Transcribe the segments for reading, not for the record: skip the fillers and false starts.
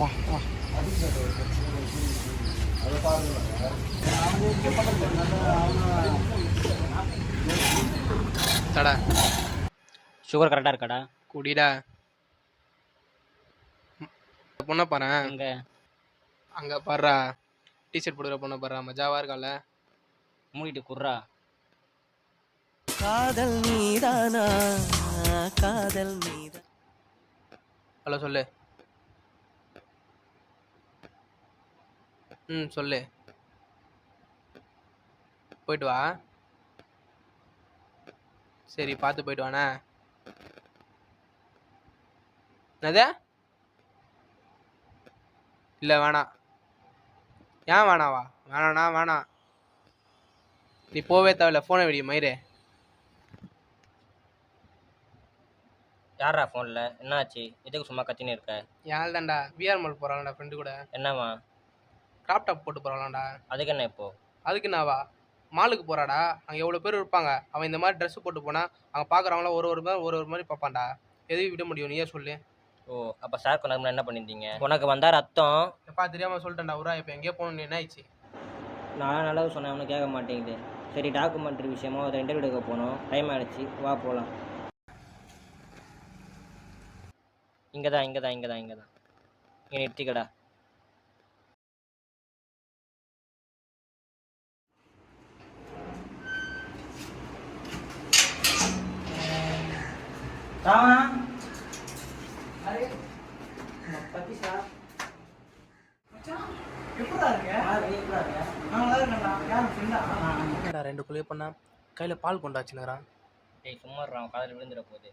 தடா sugar கரெக்டாக இருக்காடா? குடிடா. பொண்ணை பாரு. எங்க? அங்கே பாடுறா, டிஷர்ட் போடுற பொண்ணை பாடுறா, மஜாவா இருக்கால. மூடிட்டு குர்ரா. காதல் நீதானா, காதல் நீதான். ஹலோ சொல்லு. சொல்லு. போயிட்டு வா. சரி பார்த்து போயிட்டு வாண்ணா. என்னது? இல்லை வேணாம். ஏன் வேணாவா? வேணாண்ணா வேணாம். நீ போவே தேவையில்ல. ஃபோனை வெடி மயிரே. யாரா ஃபோனில்? என்னாச்சு? எதுக்கு சும்மா கத்தினே இருக்க? ஏன் தான்டா விஆர் மால் போகிறான்டா ஃப்ரெண்டு கூட. என்னம்மா? கிராப் டாப் போட்டு போகிறான்டா. அதுக்கு என்ன இப்போ? அதுக்கு என்னவா? மாலுக்கு போகிறாடா, அங்கே எவ்வளோ பேர் இருப்பாங்க. அவன் இந்த மாதிரி ட்ரெஸ்ஸு போட்டு போனால் அங்கே பார்க்குறவங்களாம் ஒரு மாதிரி பார்ப்பான்டா. எதுவும் விட முடியும், நீயே சொல்லு. ஓ, அப்போ சார் கொண்டாந்து என்ன பண்ணியிருந்தீங்க? உனக்கு வந்தால் ரத்தம். எப்பா தெரியாமல் சொல்லிட்டேன்டா உரா. இப்போ எங்கேயோ போகணும், என்ன ஆயிடுச்சு? நான் நல்லது சொன்னேன், அவனும் கேட்க மாட்டேங்குது. சரி, டாக்குமெண்ட்ரி விஷயமா அதை இன்டர்வியூ எடுக்க போகணும். டைம் ஆகிடுச்சு, வா போகலாம். இங்கே தான் இங்கே நிறுத்திக்கடா. ரெண்டு குளிய பண்ணா கையில் பால் கொண்டாச்சுங்கிறான். டேய் சும்மா அவன் காதில் விழுந்துட போகுது.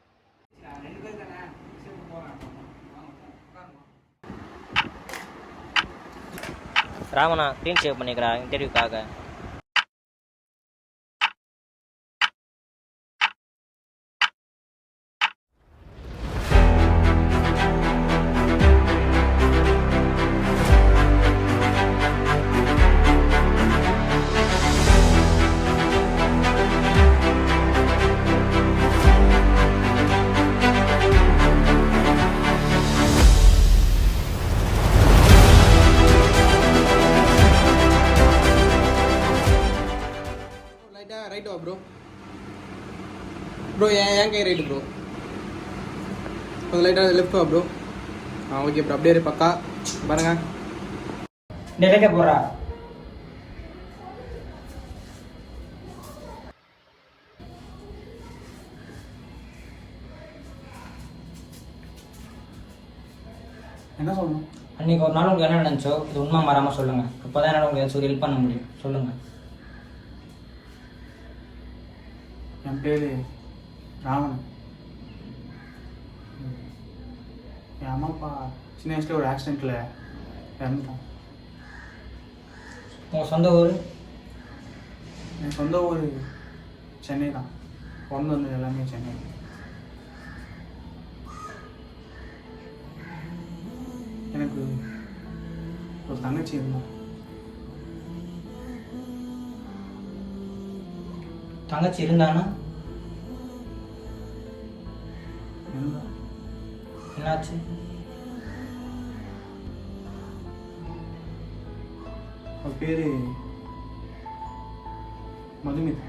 ராமனா க்ளீன் ஷேவ் பண்ணிக்கிறா இன்டர்வியூக்காக. ரைட் வா ப்ரோ. ப்ரோ ஏன் கை ரைட்டு ப்ரோ. கொஞ்சம் லைட்டாக லெஃப்ட் வா ப்ரோ. ஓகே ப்ரோ, அப்படியே பக்கா பாருங்க. டெலிக்க போகிறா. என்ன சொல்லணும்? அன்றைக்கி ஒரு நாள் உங்களுக்கு என்ன நினச்சோ இது உண்மை மாறாமல் சொல்லுங்கள். அப்போ தான் என்னால் உங்களுக்கு ஹெல்ப் பண்ண முடியும். சொல்லுங்கள். என் பேர் ராமன். என் அம்மா அப்பா சின்ன வயசுல ஒரு ஆக்சிடெண்ட்டில் இறந்துட்டான். உங்கள் சொந்த ஊர்? என் சொந்த ஊர் சென்னை தான். பிறந்து வந்தது எல்லாமே சென்னை. எனக்கு ஒரு தங்கச்சி இருந்தான். தங்கச்சி இருந்தானா? என்னாச்சு? அவள் பேர் மதுமிதா.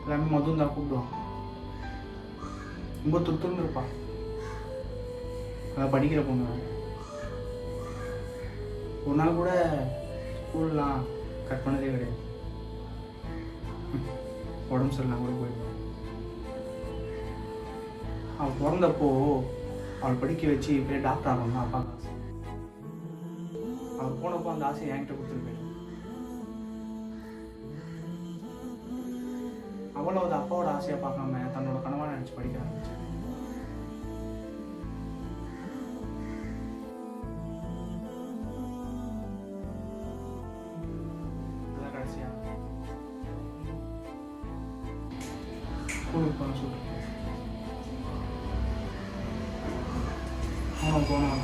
எல்லாமே மதுன்னு தான் கூப்பிடுவான். ரொம்ப துருத்துன்னு இருப்பாள். அதை படிக்கிற பொண்ணு. ஒரு நாள் கூட ஸ்கூல்லாம் கட் பண்ணதே கிடையாது. உடம்பு சரியில்லாம் கூட போயிடுவான். அவள் பிறந்தப்போ அவள் படிக்க வச்சு இப்படியே டாக்டர் ஆகணும் தான் அப்பாவுக்கு ஆசை. அவள் போனப்போ அந்த ஆசையை என்கிட்ட கொடுத்துட்டு போயிடும். அவளும் அது அப்பாவோட ஆசையை பார்க்காம தன்னோட கனவா நினச்சி படிக்க ஆரம்பிச்சு. அதான் கடைசியா ஸ்கூலுக்கு போன சொல்லிட்டு போனோம்.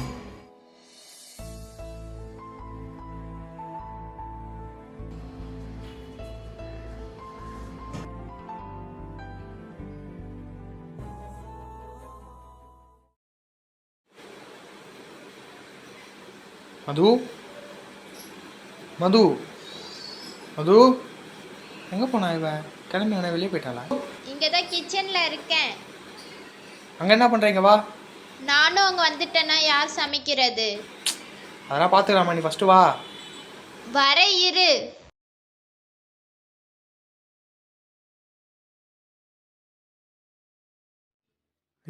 மது மது மது எங்கே போனா இவ? கிளம்பி அவனை வெளியே போயிட்டாளா? இங்கே தான் கிச்சனில் இருக்கேன். அங்கே என்ன பண்ணுறீங்க? வா. நானும் அங்கே வந்துட்டேன்னா யார் சமைக்கிறது? அதெல்லாம் பார்த்துக்கலாமா, நீ ஃபஸ்ட்டு வா. வர இரு.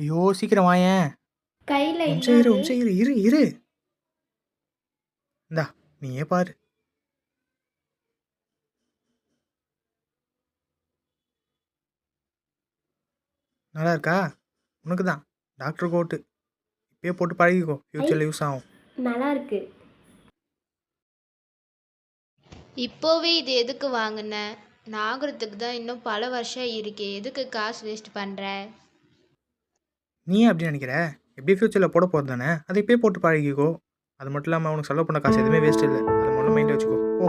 ஐயோ சீக்கிரம் வாயேன். கையில் இரு இரு இரு இரு. இந்தா நீயே பாரு. நல்லா இருக்கா? உனக்கு தான் டாக்டர் கோட்டு. இப்பயே போட்டு பழகிக்கோ, ஃப்யூச்சரில் யூஸ் ஆகும். நல்லா இருக்கு. இப்போவே இது எதுக்கு வாங்கின? நாகரத்துக்கு தான் இன்னும் பல வருஷம் இருக்கே, எதுக்கு காசு வேஸ்ட் பண்ணுற? நீ எப்படி நினைக்கிற? எப்படி ஃப்யூச்சரில் போட போகிறது தானே, அதை இப்பயே போட்டு பழகிக்கோ. அது மட்டும் இல்லாமல் உனக்கு செலவு பண்ண காசு எதுவுமே வேஸ்ட் இல்லை. அதை மட்டும் மைண்டில் வச்சுக்கோ. ஓ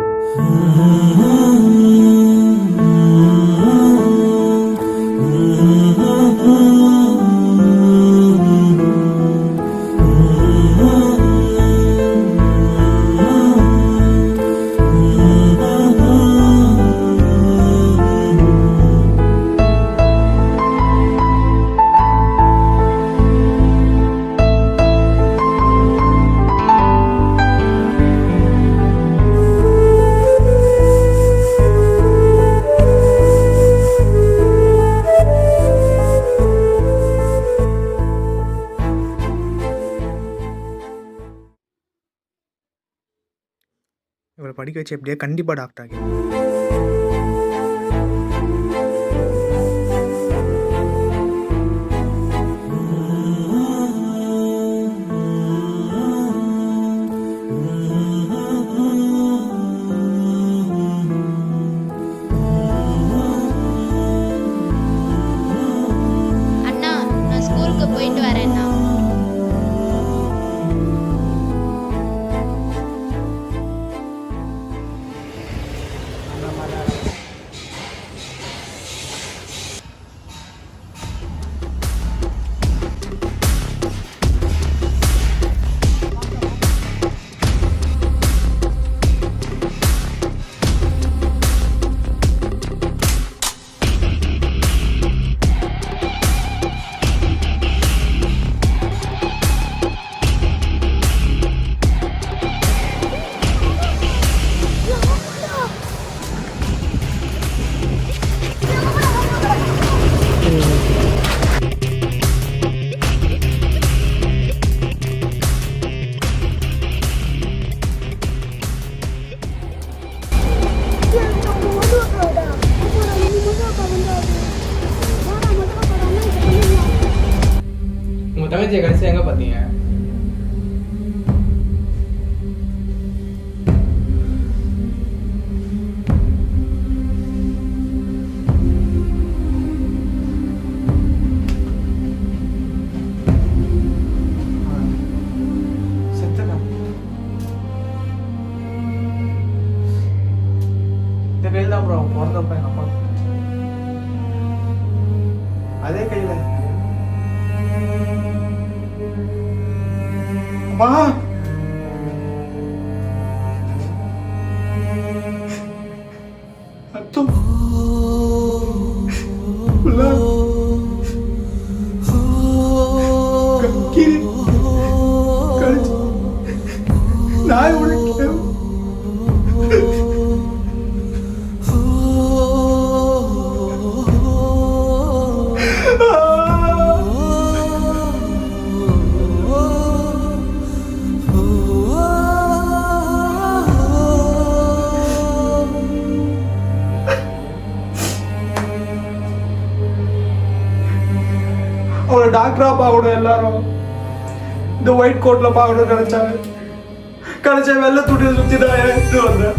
இவரை படிக்க வச்சு எப்படியா கண்டிப்பாக டாக்டர் ஆகி. அண்ணா, நான் ஸ்கூலுக்கு போயிட்டு வரேண்ணா. உங்கள் தங்கச்சியை கடைசி எங்கே பார்த்தீங்க? செத்துட்டான். இந்த கையில் தான் ப்ரோ பிறந்தப்ப எங்கள் அப்பா. அதே கையில். அம்மா அத்தம் கீரி கழிச்சு நாய் உடைக்க. அவளை டாக்டரா பார்க்கணும் எல்லாரும். இந்த ஒயிட் கோட்ல பார்க்கணும் நினைச்சாங்க. கடைசியா வெள்ளை துணியை சுத்தி தான் எடுத்து வந்தேன்.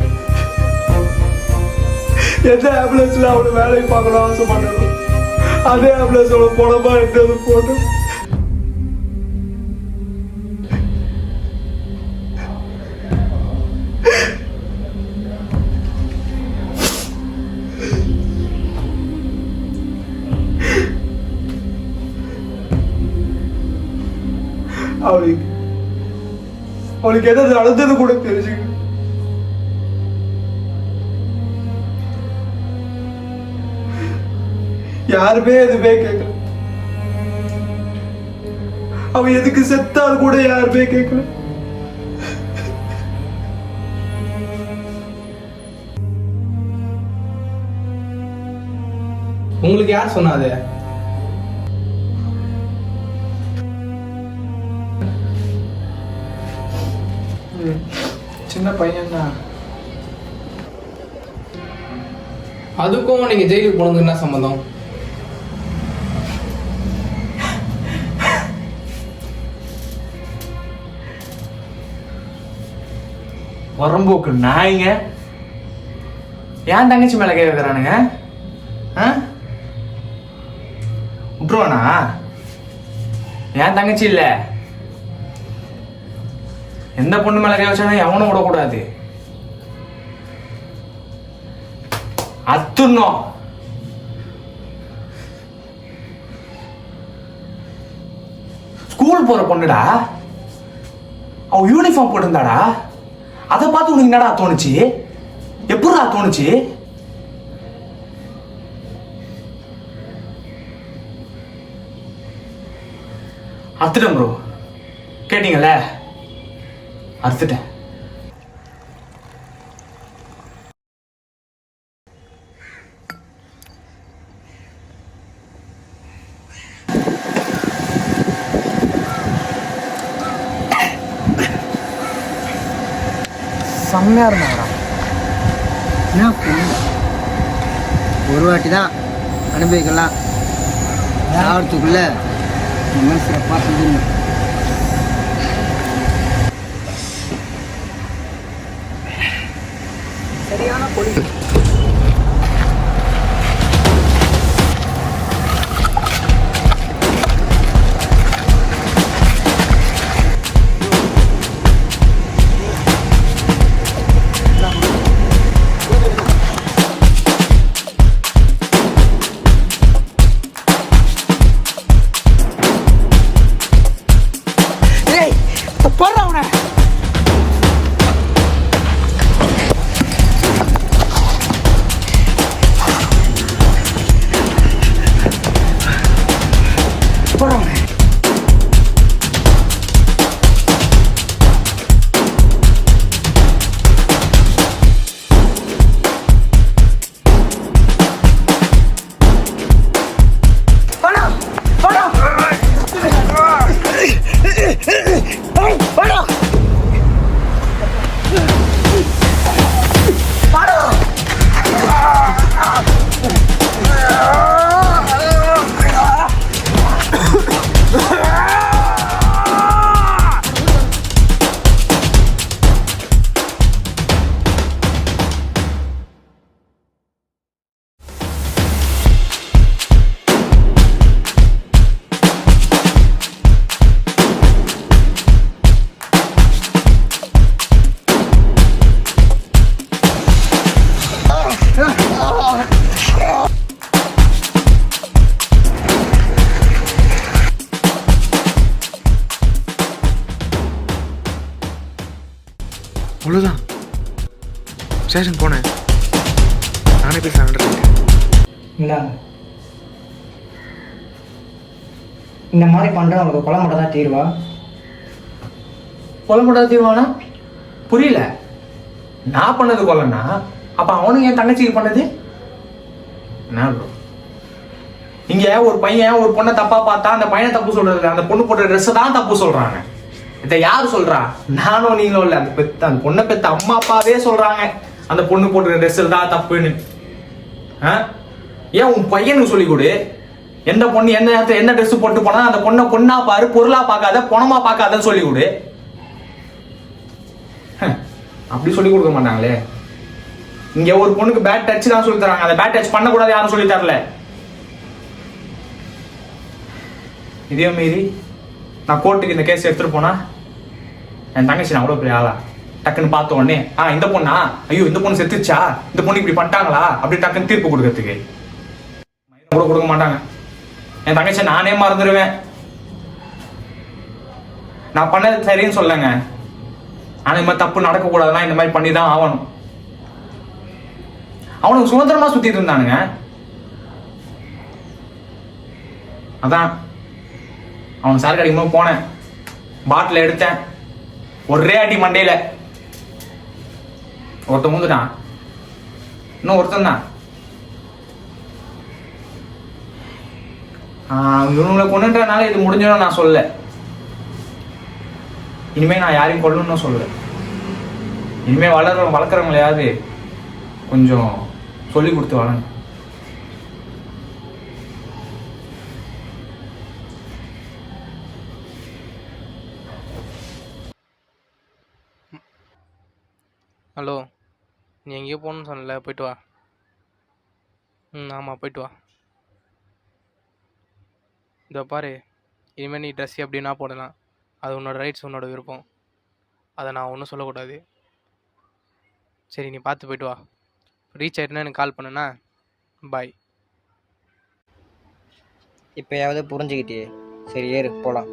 எந்த ஆம்புலன்ஸ்ல அவளை வேலைக்கு பார்க்கணும் ஆசைப்பட்டணும், அதே ஆம்புலன்ஸ் அவளை போனமா எடுத்து போட்டு அவளுக்கு அவளுக்கு எதாவது நடந்தது கூட தெரிஞ்சுக்க. யாருமே எதுவுமே கேட்கல. அவ எதுக்கு செத்தால் கூட யாருமே கேட்கல. உங்களுக்கு யார் சொன்னாது? சின்ன பையன் தான். அதுக்கும் நீங்க ஜெயிலுக்கு போனது என்ன சம்பந்தம்? வரம்போக்கு நாய்ங்க ஏன் தங்கச்சி மேல கை வைக்கிறானுங்க? விட்டுருவானா? ஏன் தங்கச்சி இல்ல, எந்த பொண்ணு மேல கை வச்சானு எவனும் விடக்கூடாது. அத்துணும். ஸ்கூல் போற பொண்ணுடா, அவ யூனிஃபார்ம் போட்டிருந்தாடா. அதை பார்த்து உனக்கு என்னடா தோணுச்சு? எப்படிடா தோணுச்சு? அறுத்துட்டேன் ப்ரோ. கேட்டீங்கல்ல, அறுத்துட்டேன். செம்மையா இருந்தாங்கடா. என்ன ஒரு வாட்டி தான் அனுபவிக்கலாம், சாவறதுக்குள்ள இந்த மாதிரி சிறப்பாக செஞ்சிடணும். சரியான பொடி. அவ்வளோதான். ஸ்டேஷன் போனேன், நானே போய் சரண்டர் பண்ணிட்டேன். இந்த மாதிரி பண்ணுறவங்களுக்கு கொலை மட்டும் தான் தீர்வா? கொலை மட்டும் தீர்வானா? புரியல. நான் பண்ணது கொலைன்னா அப்ப அவனுக்கு என் தங்கச்சிக்கு பண்ணது என்ன ப்ரோ? இங்க ஒரு பையன் ஒரு பொண்ணை தப்பா பார்த்தா அந்த பையனை தப்பு சொல்றது, அந்த பொண்ணு போட்ட ட்ரெஸ் தான் தப்பு சொல்றாங்க. இதை யாரு சொல்றா? நானும் நீங்களும் இல்ல, அந்த பொண்ணை பெத்த அம்மா அப்பாவே சொல்றாங்க அந்த பொண்ணு போட்ட ட்ரெஸ் தான் தப்புன்னு. ஏன் உன் பையனுக்கு சொல்லி கொடு, எந்த பொண்ணு எந்த நேரத்துல என்ன ட்ரெஸ் போட்டு போனா அந்த பொண்ணை பொண்ணா பாரு, பொருளா பார்க்காத, பணமா பார்க்காதன்னு சொல்லி கொடு. அப்படி சொல்லி கொடுக்க மாட்டாங்களே. இங்க ஒரு பொண்ணுக்கு பேட் டச் தான் சொல்லி தராங்க, அந்த பேட் டச் பண்ணக்கூடாது யாரும் சொல்லி தரல. இதே மீறி நான் கோர்ட்டுக்கு இந்த கேஸ் எடுத்துட்டு போனா என் தங்கச்சி நான் அவ்வளோ பெரிய ஆளா? டக்குன்னு பார்த்த உடனே இந்த பொண்ணா, ஐயோ இந்த பொண்ணு செத்துச்சா, இந்த பொண்ணு இப்படி பண்ணிட்டாங்களா அப்படி டக்குன்னு தீர்ப்பு கொடுக்கறதுக்கு கூட கொடுக்க மாட்டாங்க. என் தங்கச்சி நானே மறந்துடுவேன். நான் பண்ணது சரின்னு சொல்லுங்க, ஆனால் இந்த மாதிரி தப்பு நடக்கக்கூடாதுன்னா இந்த மாதிரி பண்ணி தான் ஆகணும். அவனுக்கு சுதந்திரமா சுத்திட்டு இருந்தானுங்க. அதான் அவன் சரக்கு அடிக்கும்போது போனேன், பாட்டில் எடுத்தேன், ஒரே அடி மண்டையில. ஒருத்தன் வந்துட்டான், இன்னும் ஒருத்தன் தான். இவங்களை கொண்டுன்றனால இது முடிஞ்சிடும் நான் சொல்லல. இனிமே நான் யாரையும் கொல்லணும்னு சொல்லல. இனிமே வளர்க்குறவங்களையாவது கொஞ்சம் சொல்லி கொடுத்து வளங்க. ஹலோ, நீ எங்கேயோ போகணுன்னு சொன்னல, போயிட்டு வா. ஆமாம், போயிட்டு வா. இதோ பாரு, இனிமேல் நீ ட்ரெஸ் எப்படின்னா போடலாம், அது உன்னோட ரைட்ஸ், உன்னோட விருப்பம். அதை நான் ஒன்றும் சொல்லக்கூடாது. சரி, நீ பார்த்து போயிட்டு வா. ரீச் ஆகிட்டுனா எனக்கு கால் பண்ணுண்ணா. பாய். இப்போயாவது புரிஞ்சுக்கிட்டியே. சரி ஏறு போகலாம்.